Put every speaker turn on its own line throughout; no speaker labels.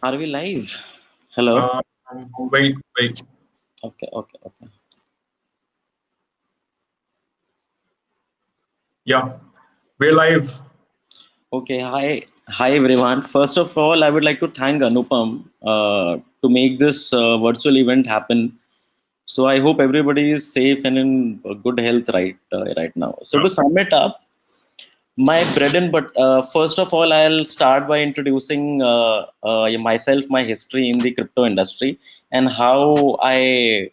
Are we live? Hello.
Uh, wait.
Okay, okay, okay.
Yeah, we're live.
Okay, hi everyone. First of all, I would like to thank Anupam to make this virtual event happen. So I hope everybody is safe and in good health right now. So to
Yeah.
sum it up, my bread and but first of all, I'll start by introducing myself, my history in the crypto industry, and how I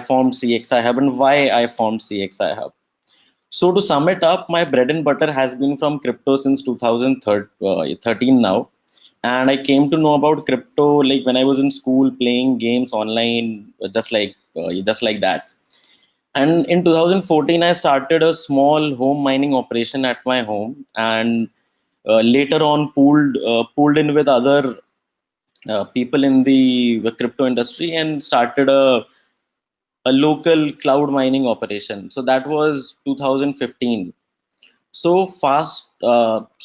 formed CXI Hub and why I formed CXI Hub. So to sum it up, my bread and butter has been from crypto since 2013 now. And I came to know about crypto like when I was in school playing games online, just like that. And in 2014, I started a small home mining operation at my home, and later on pooled in with other people in the crypto industry and started a local cloud mining operation. So that was 2015. So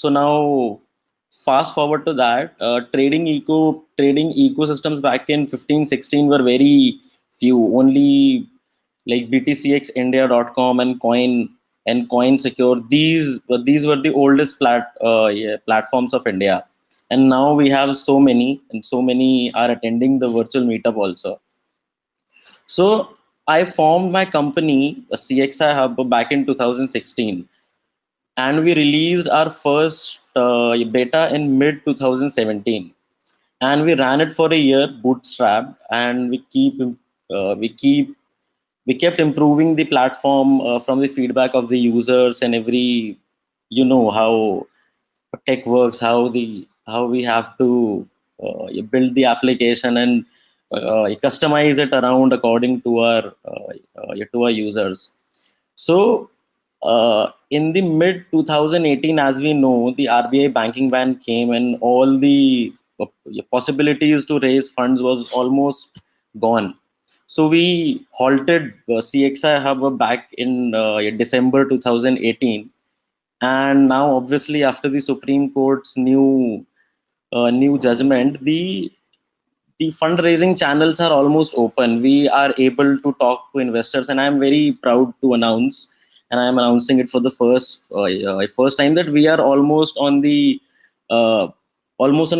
now fast forward to that, trading ecosystems back in 15-16 were very few. Only like btcxindia.com and coin secure, these were the oldest platforms of India, and now we have so many, and so many are attending the virtual meetup also. So I formed my company, CXI Hub, back in 2016, and we released our first beta in mid 2017, and we ran it for a year bootstrapped, and we keep we kept improving the platform from the feedback of the users and every, how tech works, how we have to build the application and customize it around according to our users. So, in the mid 2018, as we know, the RBI banking ban came, and all the possibilities to raise funds was almost gone. So we halted CXI Hub back in December 2018, and now obviously after the Supreme Court's new judgment, the fundraising channels are almost open. We are able to talk to investors, and I'm very proud to announce, and I'm announcing it for the first time, that we are uh, almost on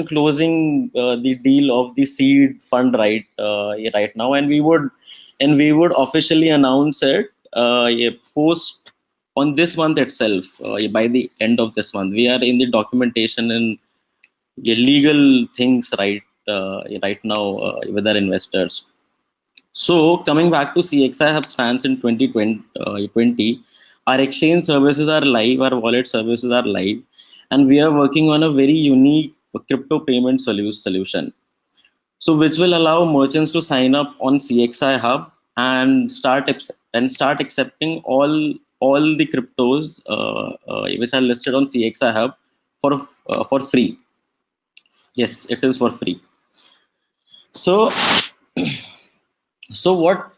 closing the deal of the seed fund right now, and we would officially announce it post on this month itself. By the end of this month, we are in the documentation and illegal things right now with our investors. So coming back to CXI Hub stands in 2020, our exchange services are live, our wallet services are live, and we are working on a very unique crypto payment solution. So which will allow merchants to sign up on CXI Hub and start accepting all the cryptos which are listed on CXI Hub for free. Yes, it is for free. So what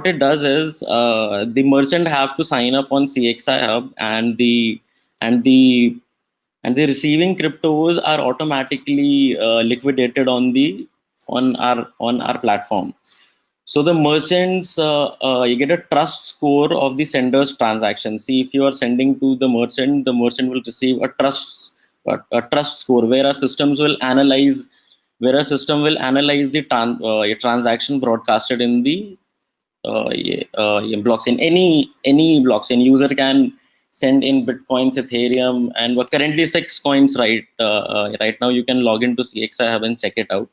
it does is the merchant have to sign up on CXI Hub, and the and the receiving cryptos are automatically liquidated on our platform. So the merchants, you get a trust score of the sender's transaction. See, if you are sending to the merchant will receive a trust score, where a system will analyze the transaction broadcasted in the blockchain. Any blockchain user can send in bitcoins, Ethereum, and we're currently 6 coins right now. You can log into CXI Hub and check it out.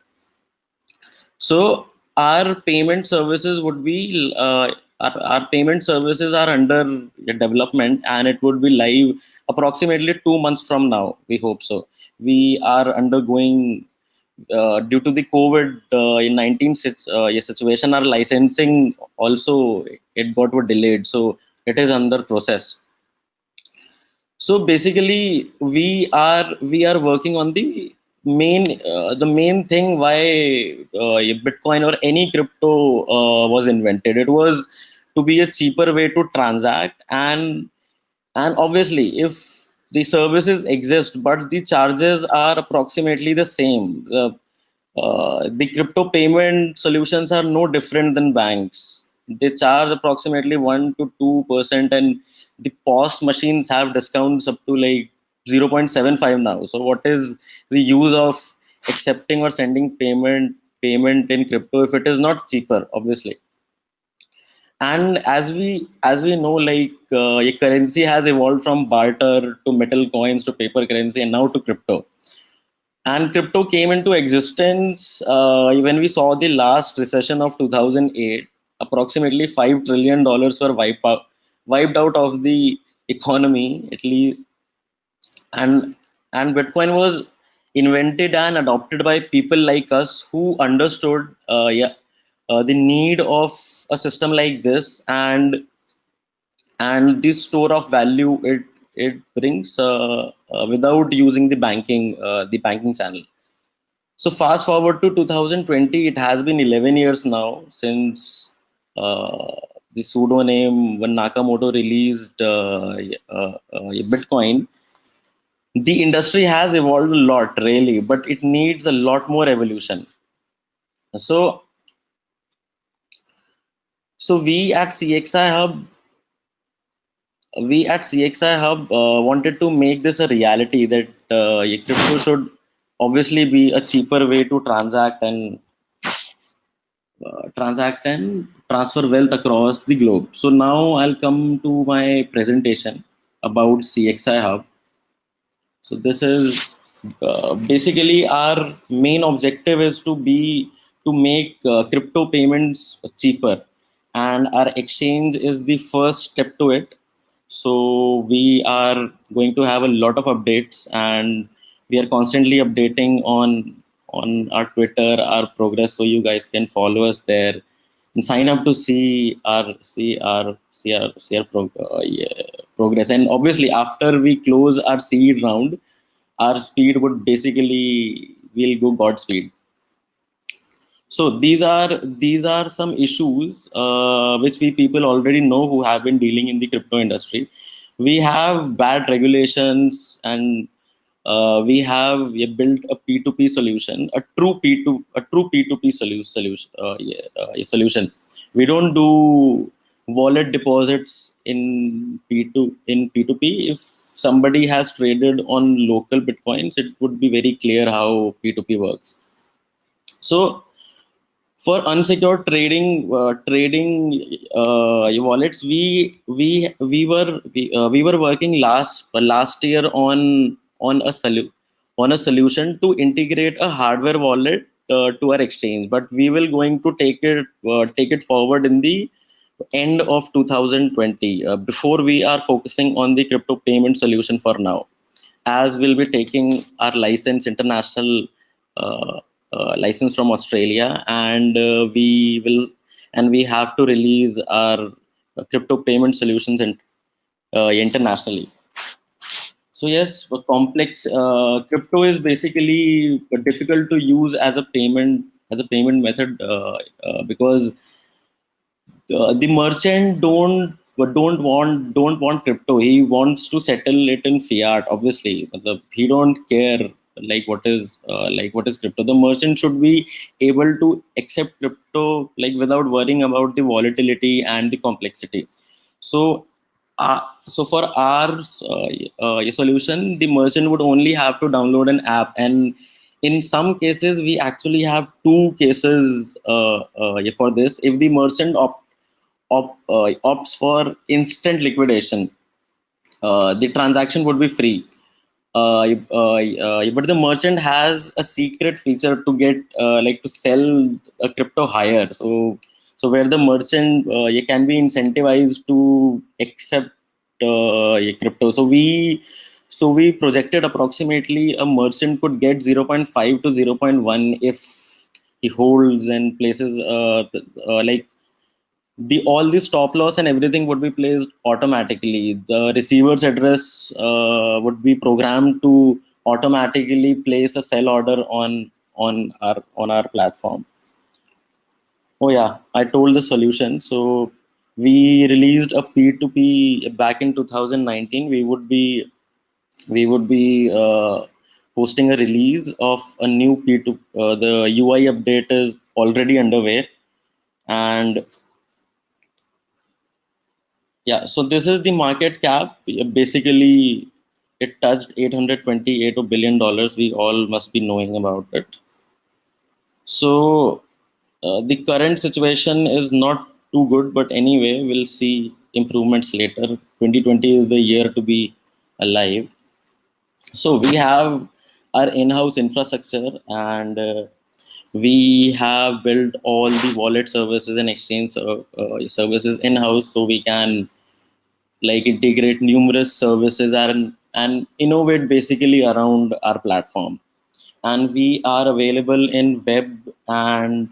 So our payment services would be our payment services are under development, and it would be live approximately 2 months from now. We hope so. We are undergoing due to the COVID in 19 situation. Our licensing also, it got delayed, so it is under process. So basically we are working on the main thing why Bitcoin or any crypto was invented. It was to be a cheaper way to transact, and obviously, the services exist, but the charges are approximately the same. The crypto payment solutions are no different than banks. They charge approximately 1 to 2%, and the POS machines have discounts up to like 0.75 now. So, what is the use of accepting or sending payment in crypto if it is not cheaper? Obviously. And as we know, like a currency has evolved from barter to metal coins to paper currency and now to crypto. And crypto came into existence when we saw the last recession of 2008. Approximately $5 trillion were wiped out of the economy, at least. And and Bitcoin was invented and adopted by people like us who understood the need of a system like this, and this store of value it brings without using the banking channel. So fast forward to 2020, it has been 11 years now since the pseudonym when Nakamoto released Bitcoin. The industry has evolved a lot, really, but it needs a lot more evolution. So, so we at CXI Hub wanted to make this a reality that crypto should obviously be a cheaper way to transact and transfer wealth across the globe. So now I'll come to my presentation about CXI Hub. So this is basically our main objective is to make crypto payments cheaper, and our exchange is the first step to it. So we are going to have a lot of updates, and we are constantly updating on our Twitter, our progress, so you guys can follow us there and sign up to see our progress. And obviously, after we close our seed round, our speed would basically will go Godspeed. So these are some issues which we people already know who have been dealing in the crypto industry. We have bad regulations, and we built a P2P solution, a true P2P solution. We don't do wallet deposits in P2P. If somebody has traded on local bitcoins, it would be very clear how P2P works. So for unsecured trading wallets, we were working last year on a solution to integrate a hardware wallet to our exchange, but we will going to take it forward in the end of 2020. Before, we are focusing on the crypto payment solution for now, as we'll be taking our uh, license from Australia, and we have to release our crypto payment solutions internationally. So yes, for complex crypto is basically difficult to use as a payment method, because the merchant don't want crypto. He wants to settle it in fiat. Obviously, he don't care like what is crypto. The merchant should be able to accept crypto like without worrying about the volatility and the complexity. So so for our solution, the merchant would only have to download an app, and in some cases we actually have two cases for this. If the merchant opts for instant liquidation, the transaction would be free. But the merchant has a secret feature to get to sell a crypto higher. So where the merchant you can be incentivized to accept crypto. So we projected approximately a merchant could get 0.5 to 0.1 if he holds and places like the all the stop loss and everything would be placed automatically. The receiver's address would be programmed to automatically place a sell order on our platform. Oh yeah, I told the solution. So we released a P2P back in 2019. We would be We would be posting a release of a new P2. The UI update is already underway, and yeah, so this is the market cap. Basically, it touched 828 billion dollars. We all must be knowing about it. So the current situation is not too good, but anyway, we'll see improvements later. 2020 is the year to be alive. So we have our in-house infrastructure, and we have built all the wallet services and exchange services in-house, so we can like integrate numerous services and innovate basically around our platform. And we are available in web and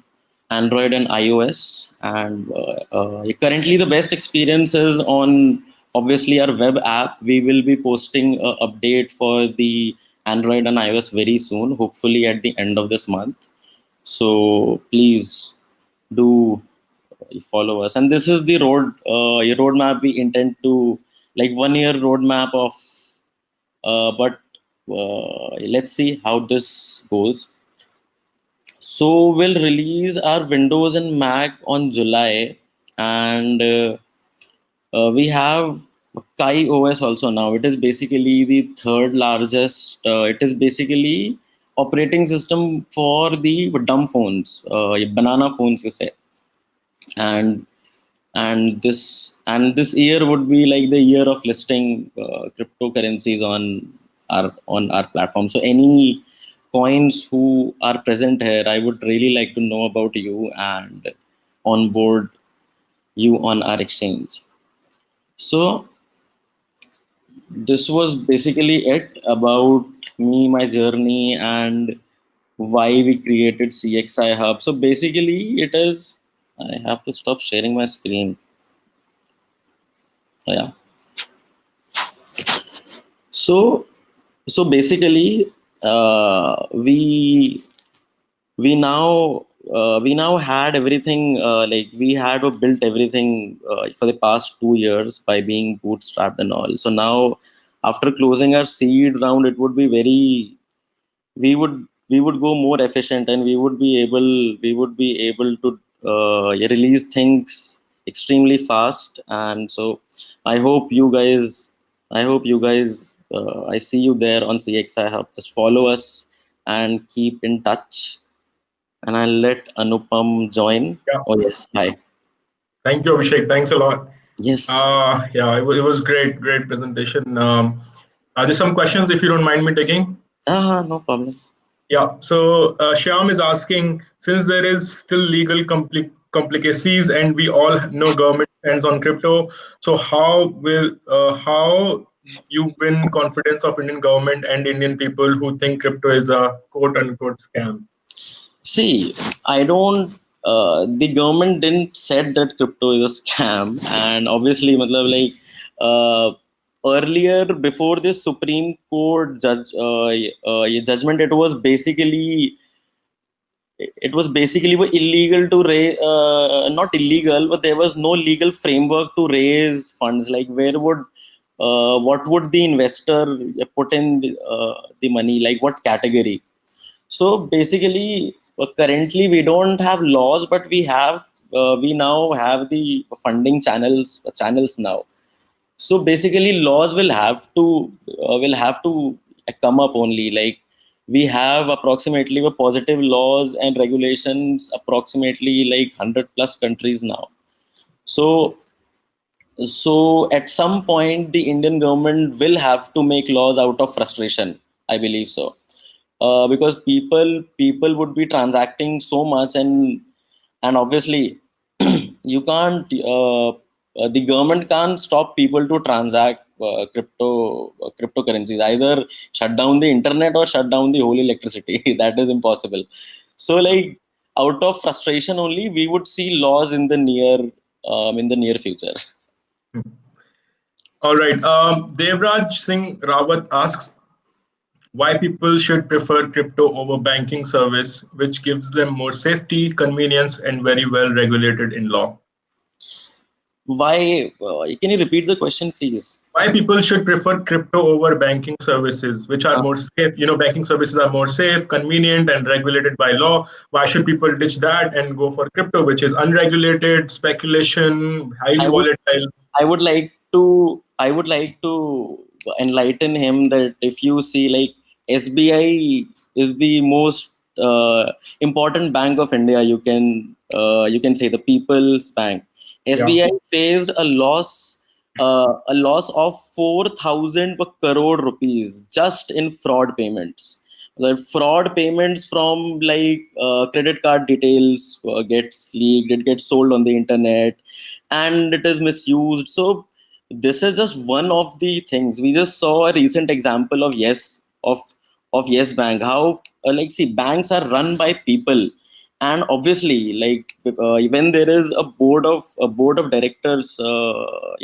Android and iOS. And currently, the best experience is on obviously our web app. We will be posting an update for the Android and iOS very soon, hopefully at the end of this month. So please do follow us. And this is the roadmap we intend to, like, 1 year roadmap of. But let's see how this goes. So we'll release our Windows and Mac on July, and we have Kai OS also now. It is basically the third largest. It is basically operating system for the dumb phones, banana phones, you say. And this year would be like the year of listing cryptocurrencies on our platform. So any coins who are present here, I would really like to know about you and onboard you on our exchange. So this was basically it about me, my journey, and why we created CXI Hub. So basically it is, I have to stop sharing my screen. Yeah. So basically, we now had everything, like we had built everything for the past 2 years by being bootstrapped and all. So now, after closing our seed round, it would be very, we would go more efficient, and we would be able to release things extremely fast. And so i hope you guys I see you there on CXI Hub. Just follow us and keep in touch, and I'll let Anupam join.
Yeah.
Oh yes, hi.
Thank you, Abhishek. Thanks a lot.
Yes.
Yeah, it was great, great presentation. There's some questions if you don't mind me taking.
No problem.
Yeah. So Shyam is asking, since there is still legal complicacies and we all know government stands on crypto, so how you win confidence of Indian government and Indian people who think crypto is a quote unquote scam?
See, I don't. The government didn't said that crypto is a scam, and obviously, matlab, like uh, earlier before this Supreme Court judgment, it was basically illegal to raise, not illegal, but there was no legal framework to raise funds. Like, where would, what would the investor put in the money? Like, what category? So basically, currently we don't have laws, but we now have the funding channels now. So basically, laws will have to come up only. Like, we have approximately the positive laws and regulations approximately like 100 plus countries now. So at some point, the Indian government will have to make laws out of frustration. I believe so, because people would be transacting so much, and obviously you can't the government can't stop people to transact cryptocurrencies. Either shut down the internet or shut down the whole electricity. That is impossible. So, like, out of frustration only, we would see laws in the near future.
All right. Devraj Singh Rawat asks why people should prefer crypto over banking service, which gives them more safety, convenience, and very well regulated in law.
Why? Can you repeat the question, please?
Why people should prefer crypto over banking services, which are more safe? Banking services are more safe, convenient, and regulated by law. Why should people ditch that and go for crypto, which is unregulated, speculation, highly
I would
volatile?
I would like to enlighten him that if you see, like, SBI is the most important bank of India. You can say the People's Bank.
Yeah,
SBI faced a loss of 4,000 crore rupees just in fraud payments. The fraud payments from, like, credit card details gets leaked, it gets sold on the internet, and it is misused. So this is just one of the things. We just saw a recent example of Yes Bank. How, like, see, banks are run by people, and obviously, like, when there is a board of directors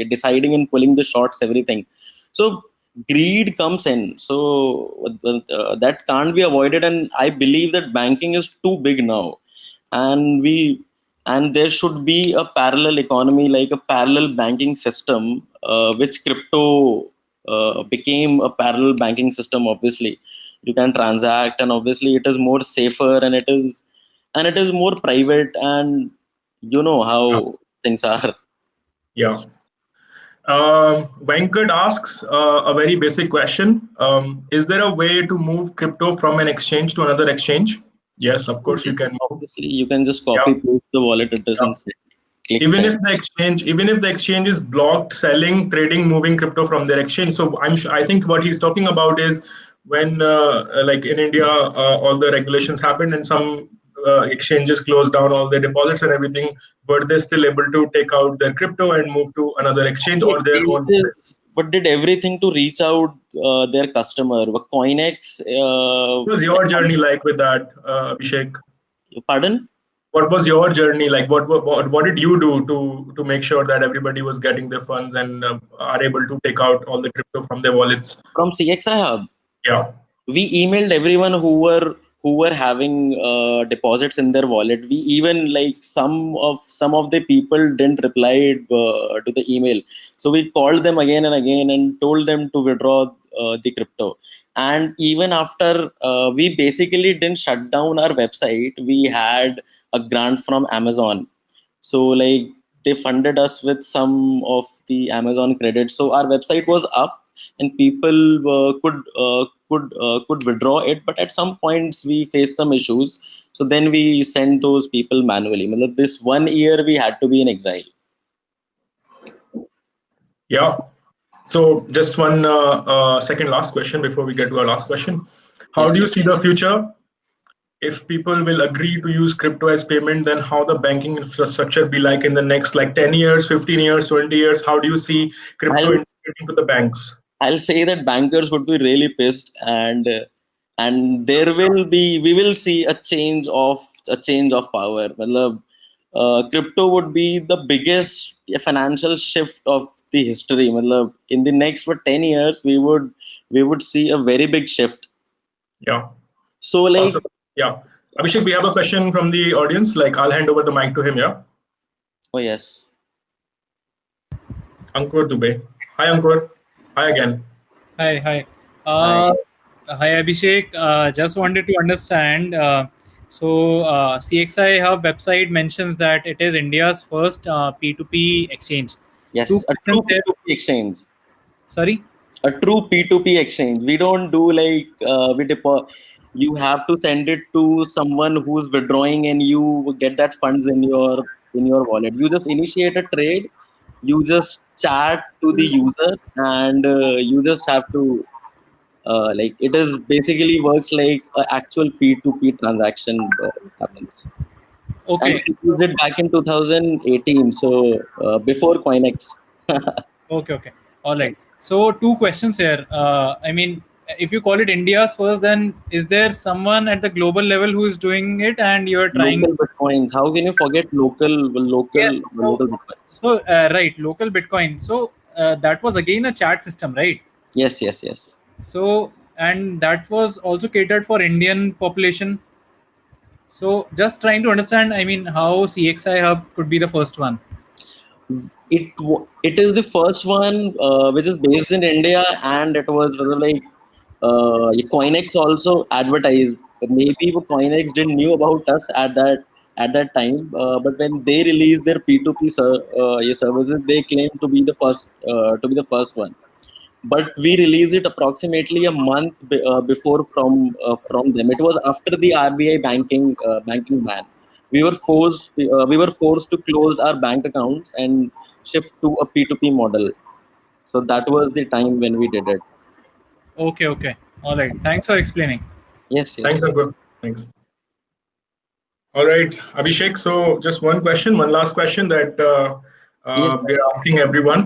deciding and pulling the shots, everything. So greed comes in. So that can't be avoided, and I believe that banking is too big now, and there should be a parallel economy, like a parallel banking system, which crypto became a parallel banking system. Obviously you can transact, and obviously it is more safer, and it is more private, and you know
yeah,
how things are.
yeah. Venkat asks a very basic question. Is there a way to move crypto from an exchange to another exchange? Yes, of course you
Yes,
can move.
obviously you can just
Yeah,
copy paste the wallet address
yeah.
and click send.
Even if the exchange is blocked selling, trading, moving crypto from their exchange. So I think what he's talking about is when like in India, all the regulations happened and some exchanges closed down all their deposits and everything. Were they still able to take out their crypto and move to another exchange or their own wallet?
But did everything to reach out their customer. But Coinex,
What was your journey like with that, Abhishek?
pardon?
What was your journey like? What did you do to make sure that everybody was getting their funds and are able to take out all the crypto from their wallets?
From CXI Hub.
Yeah,
We emailed everyone who were having deposits in their wallet. We even, like, some of the people didn't reply to the email, so we called them again and again and told them to withdraw the crypto. And even after, we basically didn't shut down our website. We had a grant from Amazon, so, like, they funded us with some of the Amazon credits, so our website was up, and people could withdraw it. But at some points we faced some issues, so then we sent those people manually. Matlab, this 1 year we had to be in exile.
yeah. So just one second last question before we get to our last question. How do
Yes.
you see the future? If people will agree to use crypto as payment, then how the banking infrastructure be like in the next like 10 years, 15 years, 20 years? How do you see crypto
I'll
integrating to the banks?
I'll say that bankers would be really pissed, and we will see a change of power. Matlab, crypto would be the biggest financial shift of the history. Matlab, in the next 10 years, we would see a very big shift.
Yeah,
So, like,
awesome. Yeah. Abhishek, we have a question from the audience. Like, I'll hand over the mic to him. Yeah.
oh yes,
Ankur Dubey. Hi, Ankur. Hi again.
Hi, hi.
hi.
Uh, Hi, Abhishek. Just wanted to understand. CXI Hub website mentions that it is India's first P2P exchange. Two
Yes, a
questions
true
there.
P2P exchange.
Sorry.
A true P2P exchange. We don't do, like, you have to send it to someone who's withdrawing, and you get that funds in your wallet. You just initiate a trade, you just chat to the user, and you just have to, like, it is basically works like an actual P2P transaction happens. And
Okay.
we used it back in 2018, so before Coinex.
Okay. Okay. All right. So two questions here. I mean, if you call it India's first, then is there someone at the global level who is doing it, and you're trying?
Local bitcoins. How can you forget
Yes.
local bitcoins?
Right, local Bitcoin. That was again a chat system, right?
Yes, yes, yes.
So, and that was also catered for Indian population. So just trying to understand, I mean, how CXI Hub could be the first one.
It is the first one which is based in India, and it was rather like Coinex also advertised. Maybe Coinex didn't knew about us at that time, but when they released their P2P services, they claimed to be the first one. But we released it approximately a month before from them. It was after the RBI banking ban. We were forced to close our bank accounts and shift to a P2P model. So that was the time when we did it.
Okay, okay. All right. Thanks for explaining.
Yes,
Thanks,
yes,
Ankur. Thanks. All right, Abhishek. So just one last question that
yes.
we're asking everyone.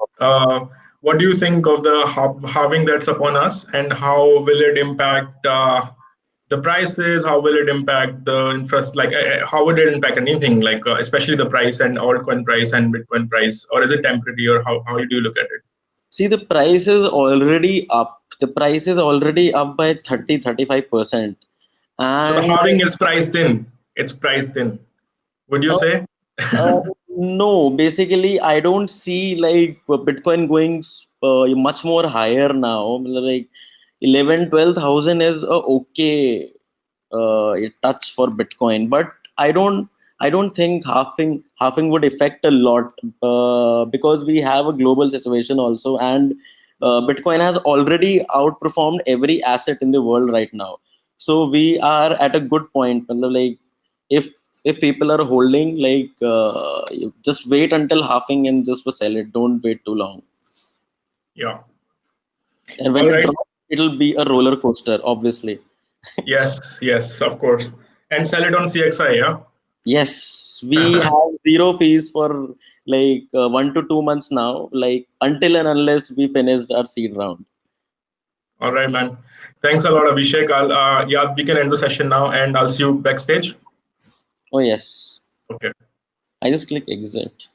What do you think of the halving that's upon us, and how will it impact the prices? How will it impact the interest? Like, how would it impact anything? Like, especially the price and altcoin price and Bitcoin price, or is it temporary, or how do you look at it?
See, the price is already up. The price is already up by 30-35%.
So the
And
halving is priced in. It's priced in. Would you
uh,
say?
no, basically, I don't see like Bitcoin going much more higher now. Like 11-12 thousand is a okay touch for Bitcoin, but I don't think halving would affect a lot because we have a global situation also, and Bitcoin has already outperformed every asset in the world right now. So we are at a good point. Like if people are holding, like just wait until halving and just sell it. Don't wait too long.
Yeah.
And when
All
it
right.
drops, it'll be a roller coaster, obviously.
Yes, yes, of course. And sell it on CXI, yeah?
Yes, we have zero fees for like 1 to 2 months now, like until and unless we finished our seed round.
All right, man. Thanks a lot, Abhishek. Yeah, we can end the session now, and I'll see you backstage.
Oh yes,
Okay.
I just click exit.